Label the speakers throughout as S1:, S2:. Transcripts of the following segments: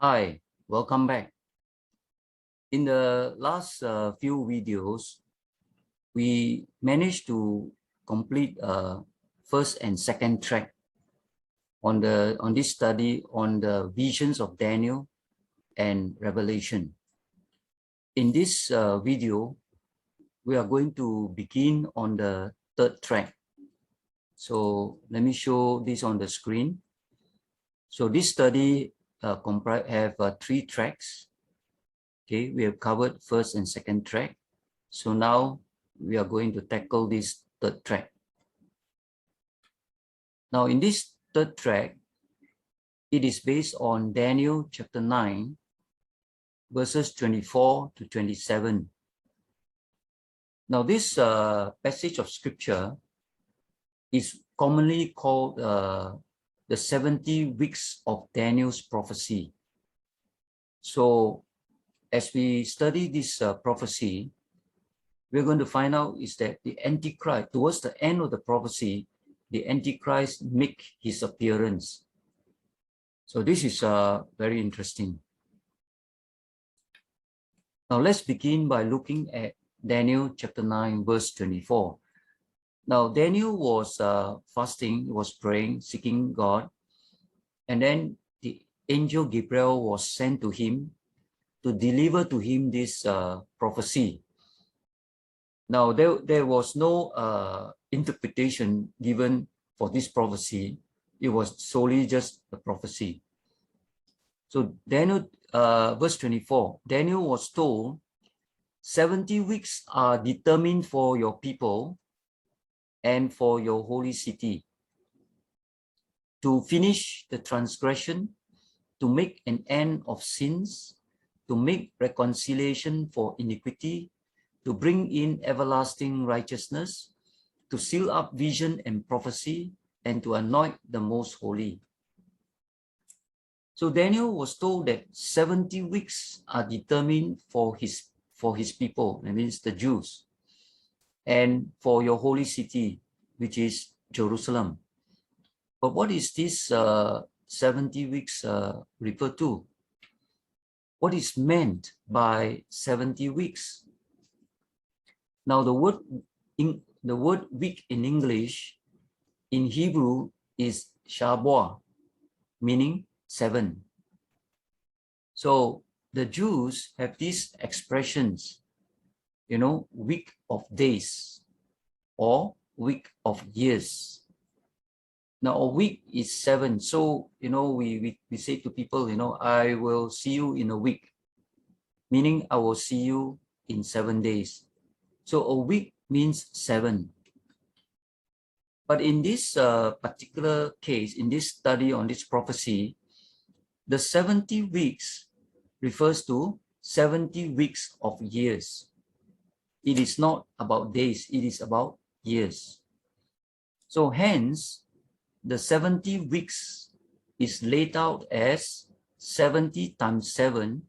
S1: Hi, welcome back. In the last few videos, we managed to complete first and second track on this study on the visions of Daniel and Revelation. In this video, we are going to begin on the third track. So let me show this on the screen. So this study have three tracks. Okay, we have covered first and second track. So now we are going to tackle this third track. Now in this third track, it is based on Daniel chapter 9, verses 24 to 27. Now this passage of scripture is commonly called the 70 weeks of Daniel's prophecy. So as we study this prophecy, we're going to find out is that the Antichrist, towards the end of the prophecy, the Antichrist make his appearance. So this is very interesting. Now let's begin by looking at Daniel chapter 9, verse 24. Now Daniel was fasting, he was praying, seeking God, and then the angel Gabriel was sent to him to deliver to him this prophecy. Now there was no interpretation given for this prophecy. It was solely just a prophecy. So Daniel, verse 24, Daniel was told, 70 weeks are determined for your people and for your holy city, to finish the transgression, to make an end of sins, to make reconciliation for iniquity, to bring in everlasting righteousness, to seal up vision and prophecy, and to anoint the most holy. So Daniel was told that 70 weeks are determined for his people, that means the Jews, and for your holy city, which is Jerusalem. But what is this 70 weeks refer to? What is meant by 70 weeks? Now the word week in English, in Hebrew is shabua, meaning 7. So the Jews have these expressions, week of days or week of years. Now a week is 7. So, we say to people, I will see you in a week, meaning I will see you in 7 days. So a week means 7. But in this particular case, in this study on this prophecy, the 70 weeks refers to 70 weeks of years. It is not about days, it is about years. So hence, the 70 weeks is laid out as 70 times 7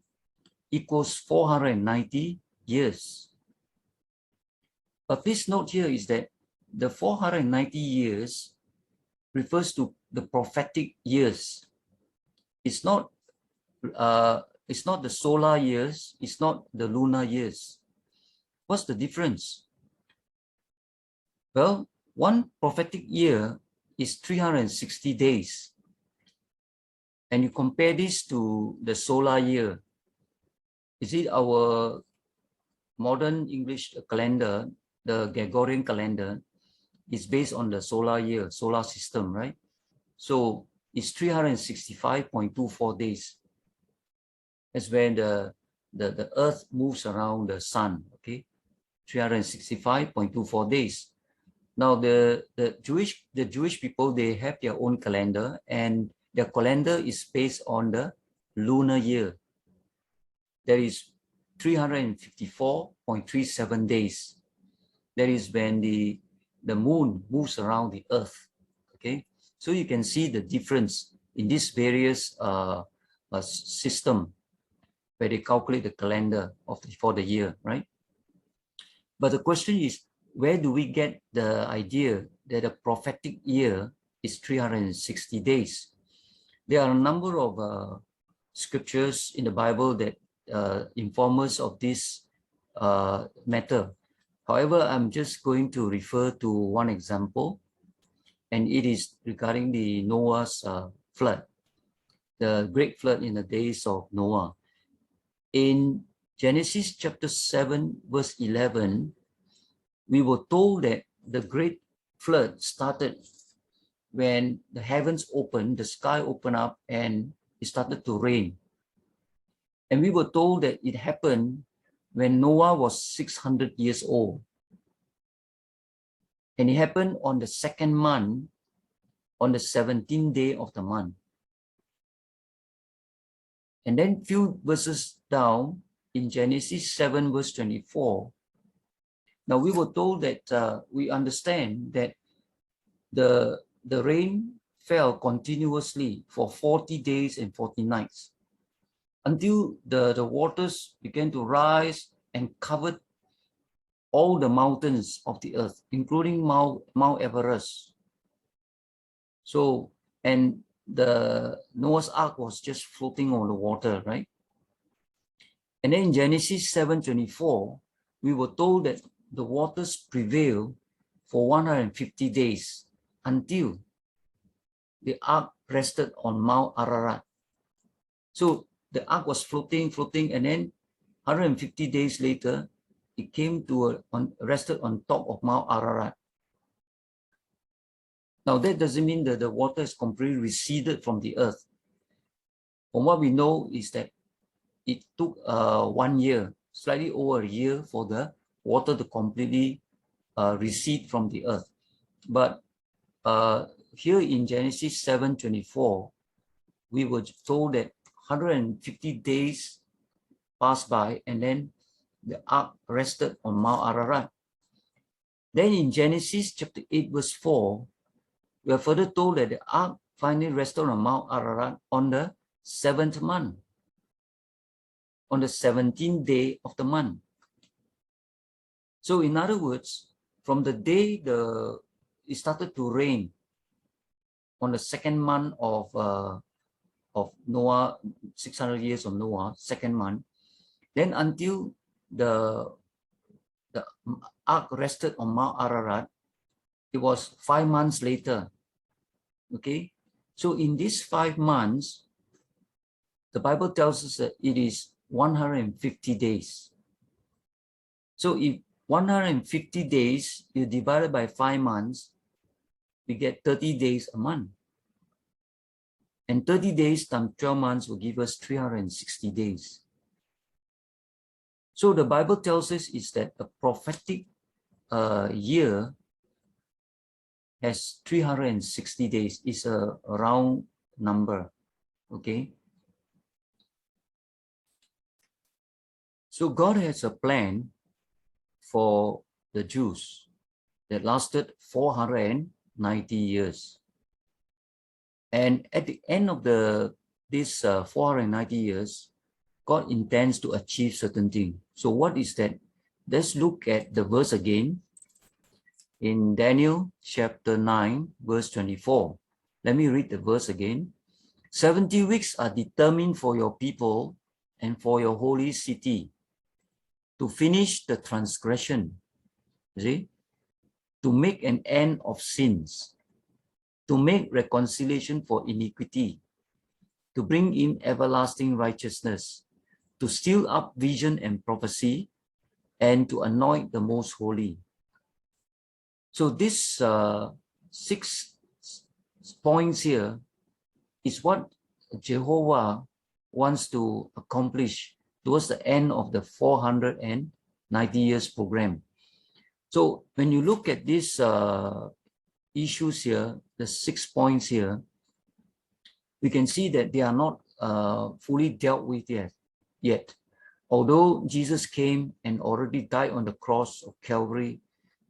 S1: equals 490 years. But please note here is that the 490 years refers to the prophetic years. It's not the solar years, it's not the lunar years. What's the difference? Well, one prophetic year is 360 days. And you compare this to the solar year. You see, our modern English calendar, the Gregorian calendar, is based on the solar year, solar system, right? So it's 365.24 days. That's when the earth moves around the sun, okay? 365.24 days. Now the Jewish people, they have their own calendar, and their calendar is based on the lunar year. There is 354.37 days. That is when the moon moves around the earth, okay? So you can see the difference in these various system where they calculate the calendar for the year, right? But the question is, where do we get the idea that a prophetic year is 360 days? There are a number of scriptures in the Bible that inform us of this matter. However, I'm just going to refer to one example, and it is regarding the Noah's flood, the great flood in the days of Noah. In Genesis chapter 7, verse 11, we were told that the great flood started when the heavens opened, the sky opened up, and it started to rain. And we were told that it happened when Noah was 600 years old. And it happened on the second month, on the 17th day of the month. And then few verses down in Genesis 7 verse 24, now we were told that we understand that the rain fell continuously for 40 days and 40 nights until the waters began to rise and covered all the mountains of the earth, including Mount Everest. So, and the Noah's Ark was just floating on the water, right? And then in Genesis 7:24, we were told that the waters prevailed for 150 days until the ark rested on Mount Ararat. So the ark was floating, and then 150 days later, it came to rested on top of Mount Ararat. Now that doesn't mean that the water is completely receded from the earth. From what we know is that it took 1 year, slightly over a year, for the water to completely recede from the earth. But here in Genesis 7:24, we were told that 150 days passed by, and then the ark rested on Mount Ararat. Then in Genesis chapter 8 verse 4, we are further told that the ark finally rested on Mount Ararat on the 7th month, on the 17th day of the month. So in other words, from the day it started to rain on the second month of Noah, 600 years of Noah, second month, then until the ark rested on Mount Ararat, it was 5 months later. Okay, so in these 5 months, the Bible tells us that it is 150 days. So if 150 days you divide it by 5 months, we get 30 days a month. And 30 days times 12 months will give us 360 days. So the Bible tells us is that a prophetic year has 360 days. It's a round number, okay? So God has a plan for the Jews that lasted 490 years. And at the end of this 490 years, God intends to achieve certain things. So what is that? Let's look at the verse again in Daniel chapter 9, verse 24. Let me read the verse again. 70 weeks are determined for your people and for your holy city to finish the transgression, see, to make an end of sins, to make reconciliation for iniquity, to bring in everlasting righteousness, to seal up vision and prophecy, and to anoint the most holy. So this 6 points here is what Jehovah wants to accomplish towards the end of the 490 years program. So when you look at these issues here, the 6 points here, we can see that they are not fully dealt with yet. Although Jesus came and already died on the cross of Calvary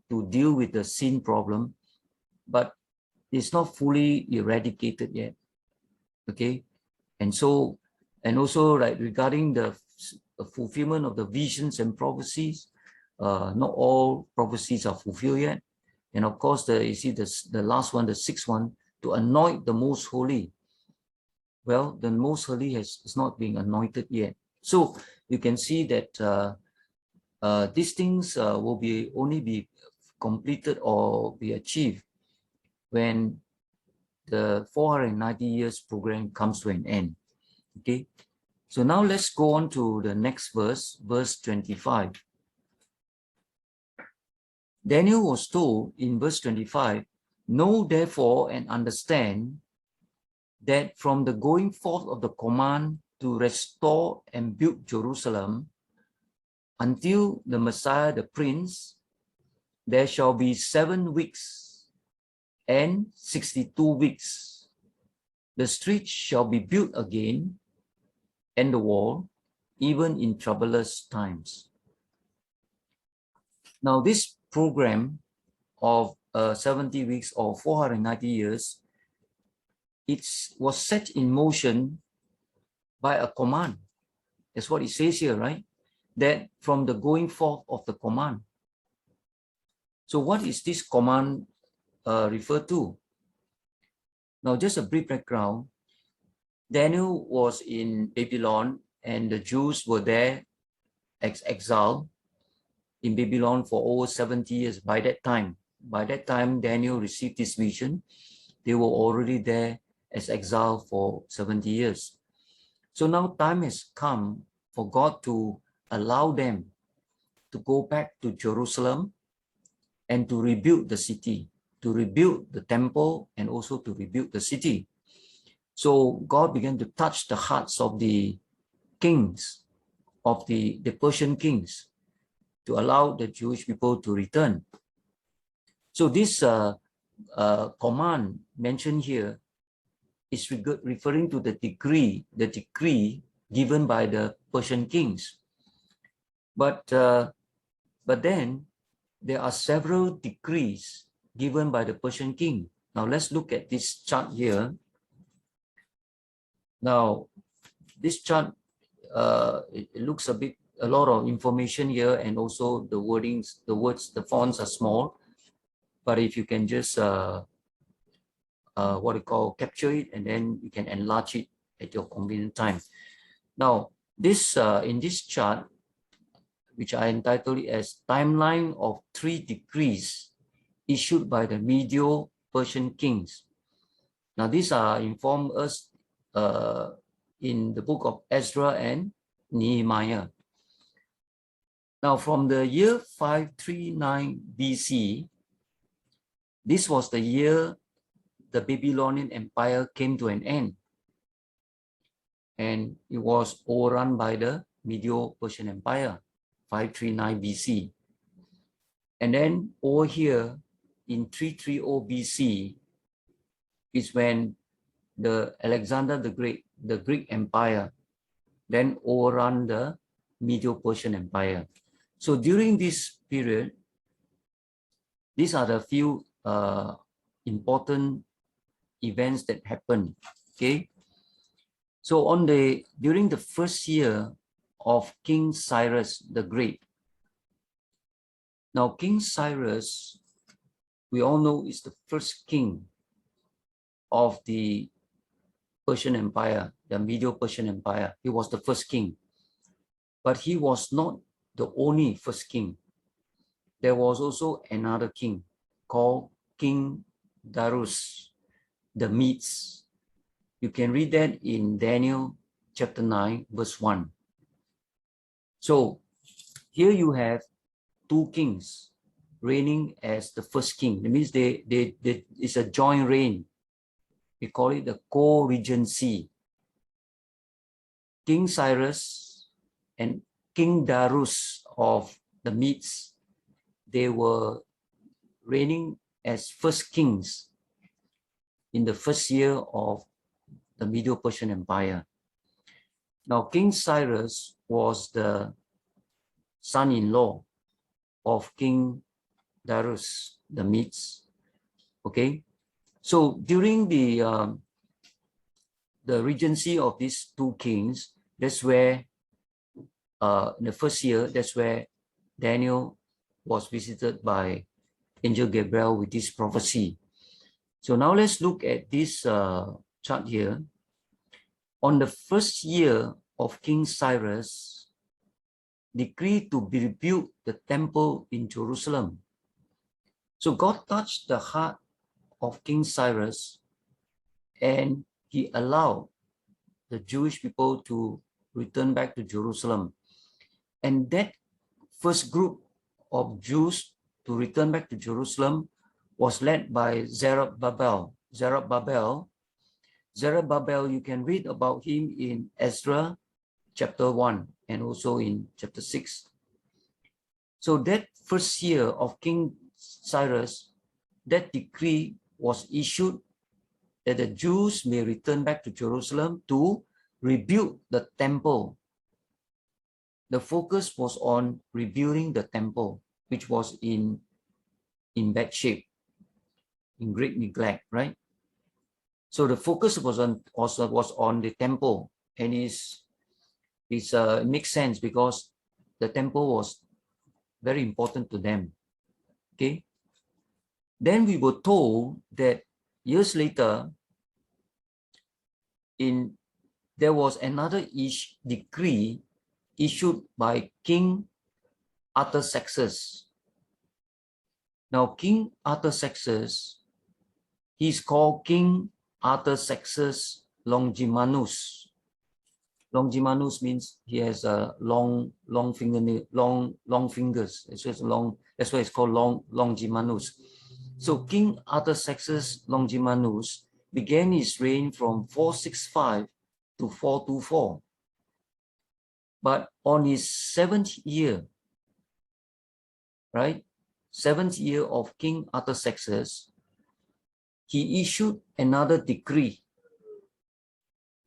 S1: to deal with the sin problem, but it's not fully eradicated yet. Okay, and so, and also like regarding the fulfillment of the visions and prophecies, not all prophecies are fulfilled yet. And of course, you see the last one, the 6th one, to anoint the most holy. Well, the most holy is not being anointed yet. So you can see that these things will only be completed or be achieved when the 490 years program comes to an end. Okay, so now let's go on to the next verse, verse 25. Daniel was told in verse 25, know therefore and understand that from the going forth of the command to restore and build Jerusalem until the Messiah, the Prince, there shall be 7 weeks and 62 weeks. The streets shall be built again, and the wall, even in troublous times. Now, this program of 70 weeks or 490 years, it was set in motion by a command. That's what it says here, right? That from the going forth of the command. So what is this command referred to? Now, just a brief background. Daniel was in Babylon, and the Jews were there exiled in Babylon for over 70 years by that time. By that time, Daniel received this vision. They were already there as exiled for 70 years. So now time has come for God to allow them to go back to Jerusalem and to rebuild the city, to rebuild the temple, and also to rebuild the city. So God began to touch the hearts of the kings, of the Persian kings, to allow the Jewish people to return. So this command mentioned here is referring to the decree given by the Persian kings. But then there are several decrees given by the Persian king. Now let's look at this chart here. Now this chart, it looks a lot of information here, and also the wordings, the words, the fonts are small. But if you can just capture it, and then you can enlarge it at your convenient time. Now this in this chart, which I entitled it as Timeline of 3 Decrees issued by the Medo-Persian kings. Now these are informed us in the book of Ezra and Nehemiah. Now from the year 539 BC, this was the year the Babylonian Empire came to an end, and it was overrun by the Medo-Persian Empire, 539 BC. And then over here in 330 BC is when the Alexander the Great, the Greek Empire, then overrun the Medo-Persian Empire. So during this period, these are the few important events that happened. Okay, so during the first year of King Cyrus the Great. Now King Cyrus, we all know, is the first king of the Persian Empire, the Medo-Persian Empire. He was the first king, but he was not the only first king. There was also another king called King Darius the Medes. You can read that in Daniel chapter 9, verse 1. So here you have 2 kings reigning as the first king. That means it's a joint reign. We call it the co-regency. King Cyrus and King Darius of the Medes, they were reigning as first kings in the first year of the Medo-Persian Empire. Now, King Cyrus was the son-in-law of King Darius the Medes. Okay, so during the regency of these 2 kings, that's where in the first year, that's where Daniel was visited by Angel Gabriel with this prophecy. So now let's look at this chart here. on the first year of King Cyrus, decreed to rebuild the temple in Jerusalem. So God touched the heart of King Cyrus, and he allowed the Jewish people to return back to Jerusalem. And that first group of Jews to return back to Jerusalem was led by Zerubbabel. Zerubbabel, you can read about him in Ezra chapter 1 and also in chapter 6. So that first year of King Cyrus, that decree was issued that the Jews may return back to Jerusalem to rebuild the temple. The focus was on rebuilding the temple, which was in bad shape, in great neglect, right? So the focus was on the temple, and it makes sense because the temple was very important to them. Okay. Then we were told that years later, there was another decree issued by King Artaxerxes. Now, King Artaxerxes, he's called King Artaxerxes Longimanus. Longimanus means he has a long fingers. That's why it's called Longimanus. So King Artaxerxes Longimanus began his reign from 465 to 424. But on his seventh year, right, seventh year of King Artaxerxes, he issued another decree.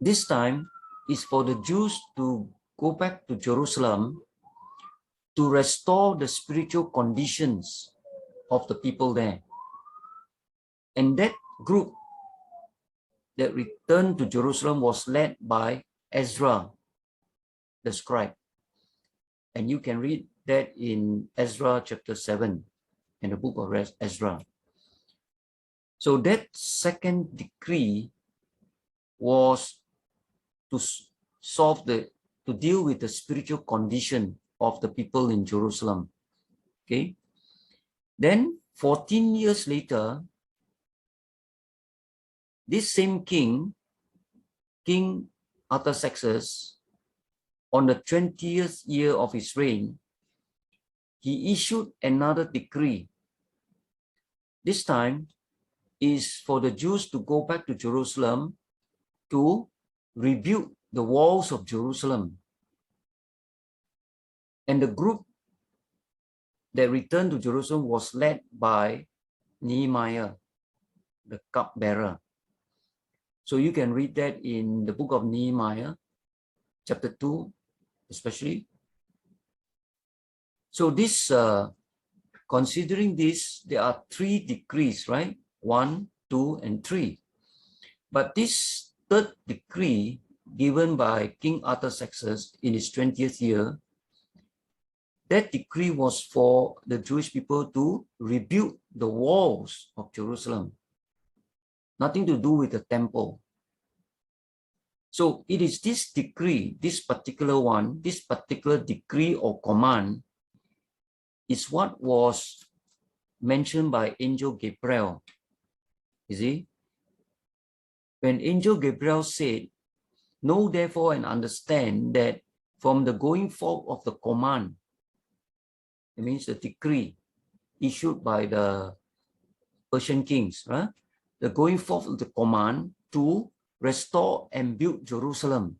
S1: This time is for the Jews to go back to Jerusalem to restore the spiritual conditions of the people there. And that group that returned to Jerusalem was led by Ezra, the scribe. And you can read that in Ezra chapter 7, in the book of Ezra. So that second decree was to deal with the spiritual condition of the people in Jerusalem. Okay. Then 14 years later, this same king, King Artaxerxes, on the 20th year of his reign, he issued another decree. This time is for the Jews to go back to Jerusalem to rebuild the walls of Jerusalem. And the group that returned to Jerusalem was led by Nehemiah, the cupbearer. So you can read that in the book of Nehemiah, chapter 2, especially. So this, considering this, there are 3 decrees, right? 1, 2, and 3. But this third decree given by King Artaxerxes in his 20th year, that decree was for the Jewish people to rebuild the walls of Jerusalem. Nothing to do with the temple. So it is this decree, this particular decree or command is what was mentioned by Angel Gabriel. You see? When Angel Gabriel said, "Know therefore and understand that from the going forth of the command," it means the decree issued by the Persian kings, right? The going forth of the command to restore and build Jerusalem.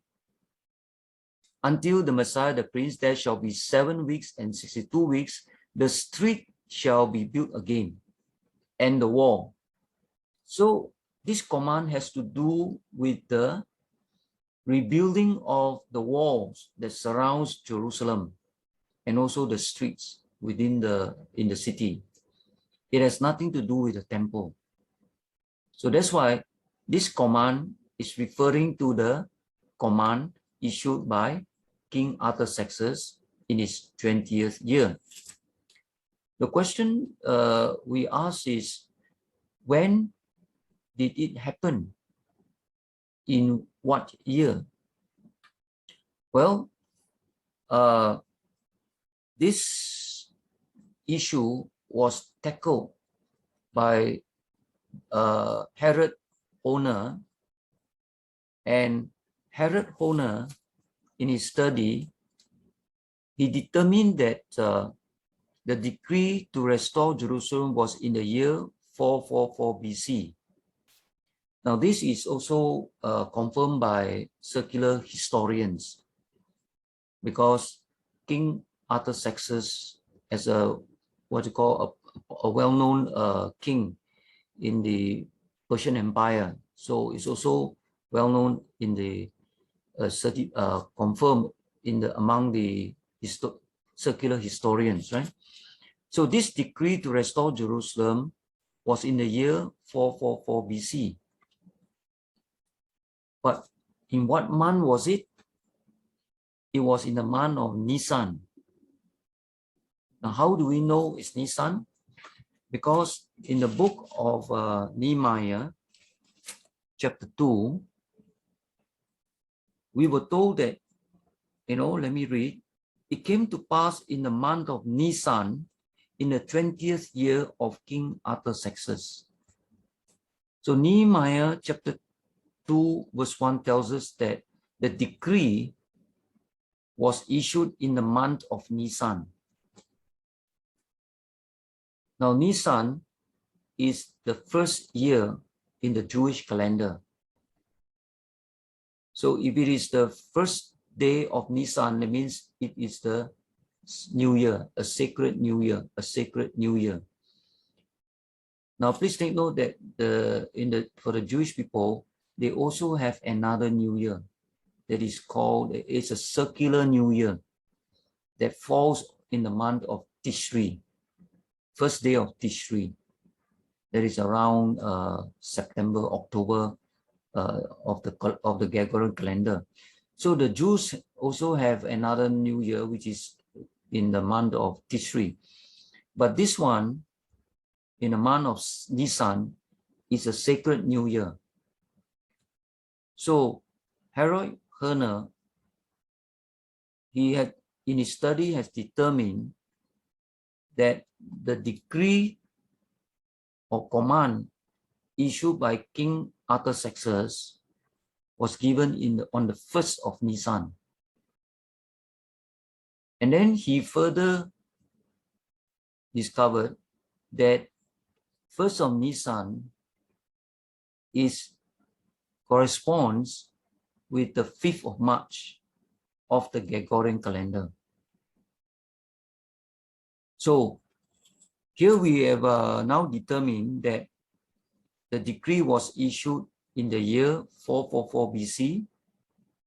S1: Until the Messiah, the Prince, there shall be 7 weeks and 62 weeks, the street shall be built again, and the wall. So this command has to do with the rebuilding of the walls that surrounds Jerusalem and also the streets in the city. It has nothing to do with the temple. So that's why this command is referring to the command issued by King Artaxerxes in his 20th year. The question we ask is, when did it happen? in what year? Well, this issue was tackled by Herod Honor, and Herod Honor, in his study, he determined that the decree to restore Jerusalem was in the year 444 BC. Now, this is also confirmed by secular historians, because King Artaxerxes, as a what you call a well-known king in the Persian Empire, so it's also well known in the confirmed in the among the secular historians, right? So this decree to restore Jerusalem was in the year 444 BC. But in what month was it? It was in the month of Nisan. Now, how do we know it's Nisan? Because in the book of Nehemiah, chapter 2, we were told that, let me read. It came to pass in the month of Nisan, in the 20th year of King Artaxerxes. So Nehemiah chapter 2 verse 1 tells us that the decree was issued in the month of Nisan. Now Nisan is the first year in the Jewish calendar. So if it is the first day of Nisan, that means it is the new year, a sacred new year, a sacred new year. Now, please take note that for the Jewish people, they also have another new year that is called, it's a circular new year that falls in the month of Tishri, first day of Tishri. That is around September, October of the Gregorian calendar. So the Jews also have another new year, which is in the month of Tishri. But this one, in the month of Nisan, is a sacred new year. So Herod Honor, he had in his study has determined that the decree or command issued by King Artaxerxes was given on the 1st of Nisan. And then he further discovered that 1st of Nisan corresponds with the 5th of March of the Gregorian calendar. So here we have now determined that the decree was issued in the year 444 BC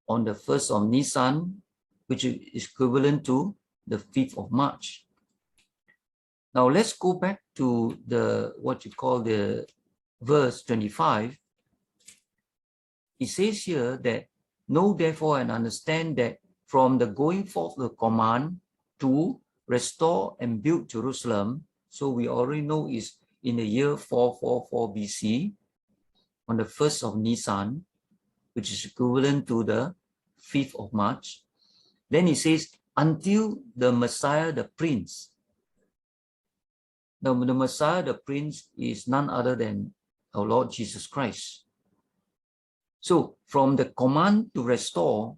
S1: on the 1st of Nisan, which is equivalent to the 5th of March. Now let's go back to what you call the verse 25. It says here that, know therefore and understand that from the going forth of the command to restore and build Jerusalem, so we already know is in the year 444 BC, on the 1st of Nisan, which is equivalent to the 5th of March. Then it says, until the Messiah, the Prince. Now, the Messiah, the Prince, is none other than our Lord Jesus Christ. So, from the command to restore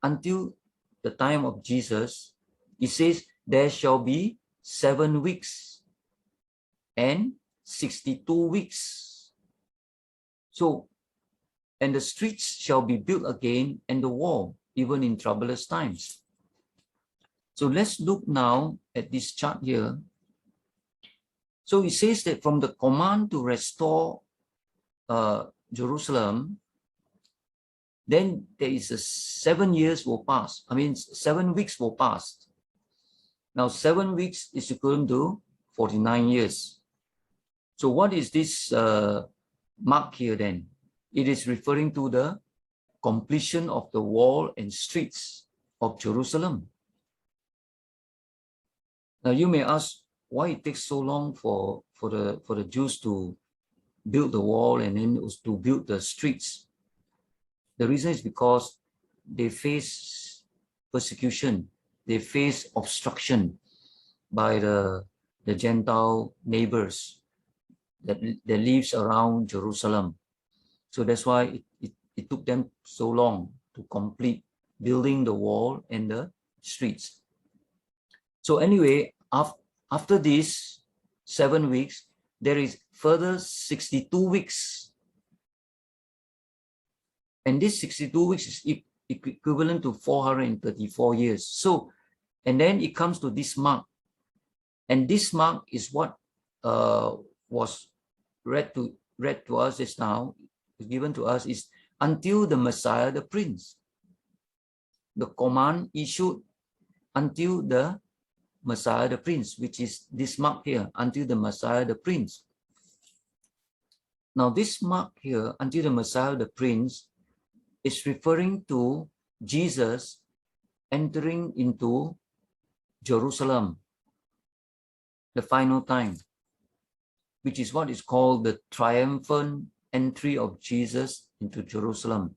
S1: until the time of Jesus, it says, there shall be 7 weeks and 62 weeks. So, and the streets shall be built again, and the wall, even in troublous times. So let's look now at this chart here. So it says that from the command to restore Jerusalem, then there is 7 years will pass. 7 weeks will pass. Now 7 weeks is equivalent to 49 years. So what is this mark here then? It is referring to the completion of the wall and streets of Jerusalem. Now you may ask why it takes so long for the Jews to build the wall and then to build the streets. The reason is because they face persecution, they face obstruction by the Gentile neighbors that lives around Jerusalem. So that's why it took them so long to complete building the wall and the streets. So anyway, after these 7 weeks, there is further 62 weeks. And this 62 weeks is equivalent to 434 years. So, and then it comes to this mark. And this mark is what was read to us just now, given to us, is until the Messiah, the Prince. The command issued until the Messiah, the Prince, which is this mark here, until the Messiah, the Prince. Now this mark here, until the Messiah, the Prince, is referring to Jesus entering into Jerusalem, the final time, which is what is called the triumphant entry of Jesus into Jerusalem.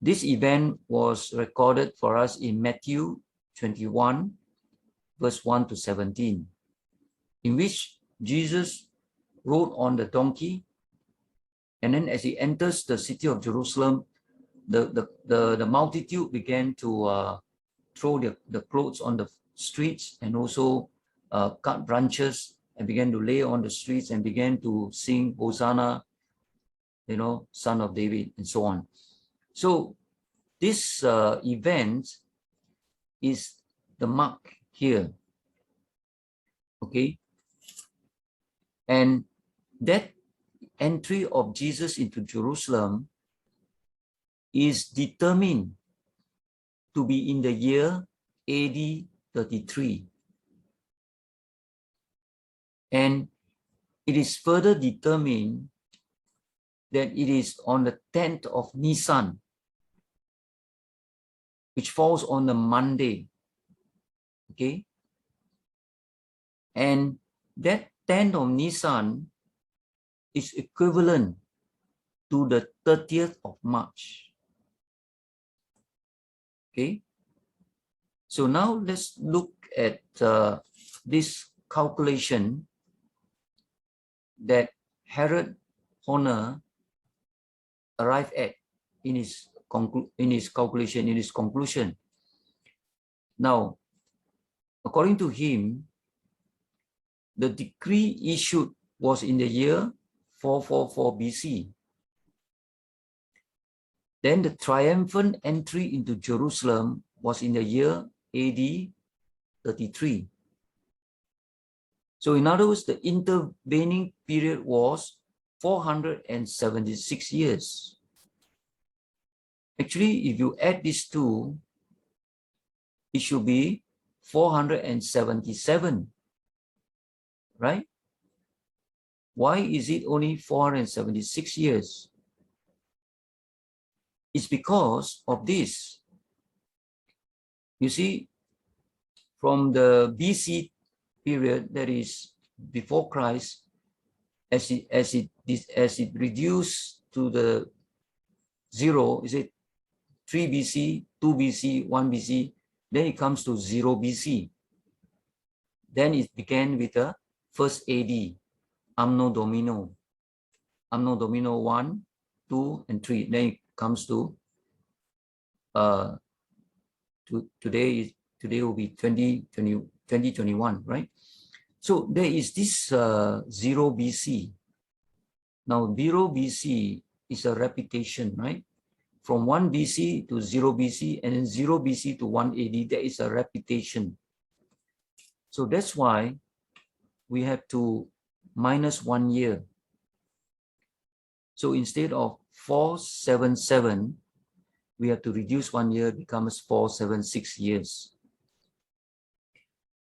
S1: This event was recorded for us in Matthew 21, verse 1 to 17, in which Jesus rode on the donkey, and then as he enters the city of Jerusalem, the multitude began to throw the clothes on the streets, and also cut branches and began to lay on the streets and began to sing Hosanna, Son of David, and so on. So this event is the mark here, okay? And that entry of Jesus into Jerusalem is determined to be in the year AD 33. And it is further determined that it is on the 10th of Nisan, which falls on the Monday, okay? And that 10th of Nisan is equivalent to the 30th of March, okay? So now let's look at this calculation that Herod Horner arrived at in his conclusion. Now, according to him, the decree issued was in the year 444 BC. Then the triumphant entry into Jerusalem was in the year AD 33. So in other words, the intervening period was 476 years. Actually, if you add these two, it should be 477, right? Why is it only 476 years? It's because of this. You see, from the BC period, that is before Christ, as it reduced to the zero, is it 3 BC, 2 BC, 1 BC, then it comes to 0 BC. Then it began with the first AD, Anno Domini 1, 2, and 3. Then it comes to today will be 2021, right? So there is this 0 BC. Now 0 BC is a repetition, right? From 1 BC to 0 BC, and then 0 BC to 1 AD, there is a repetition. So that's why we have to minus 1 year. So instead of 477, we have to reduce 1 year, becomes 476 years.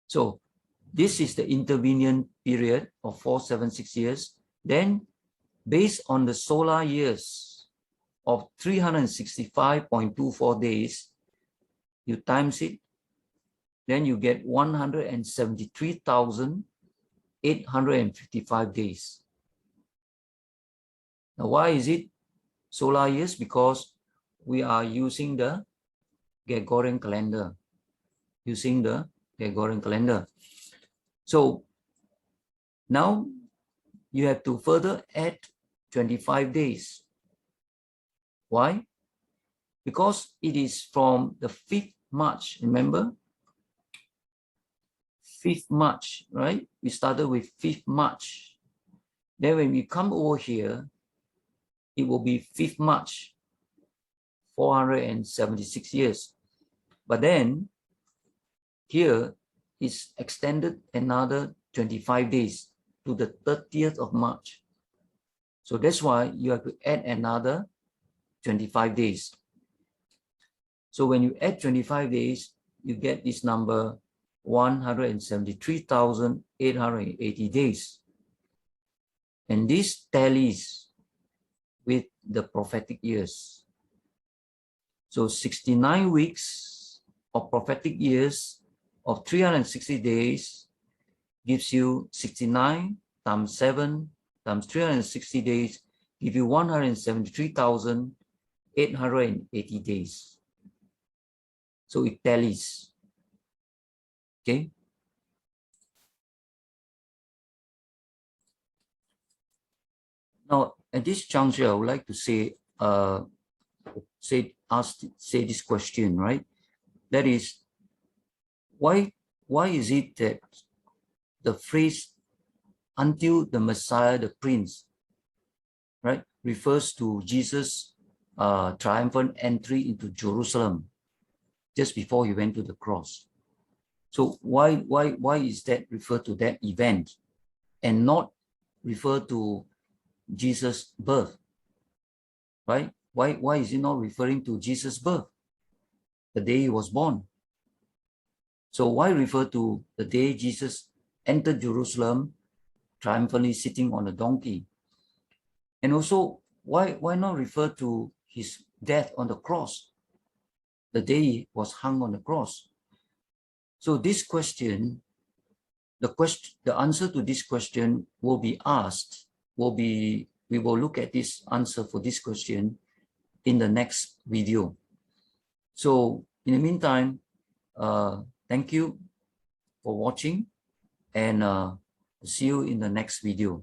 S1: So this is the intervening period of 476 years. Then based on the solar years of 365.24 days, you times it, then you get 173,855 days. Now, why is it solar years? Because we are using the Gregorian calendar. Using the Gregorian calendar. So now you have to further add 25 days. Why? Because it is from the 5th March, remember? 5th March, right? We started with 5th March. Then when we come over here, it will be 5th March, 476 years. But then here is extended another 25 days to the 30th of March. So that's why you have to add another 25 days. So when you add 25 days, you get this number 173,880 days. And this tallies with the prophetic years. So 69 weeks of prophetic years of 360 days gives you 69 times 7 times 360 days, give you 173,880 days. So it tallies. Okay. Now, at this juncture, I would like to say this question, right? That is, why is it that the phrase "until the Messiah, the Prince," right, refers to Jesus' triumphant entry into Jerusalem just before he went to the cross? So why is that referred to that event and not refer to Jesus' birth? Right? Why is it not referring to Jesus' birth, the day he was born? So why refer to the day Jesus entered Jerusalem triumphantly sitting on a donkey? And also, why not refer to his death on the cross, the day he was hung on the cross? So this question, the answer to this question will be asked, we will look at this answer for this question in the next video. So in the meantime, thank you for watching, and see you in the next video.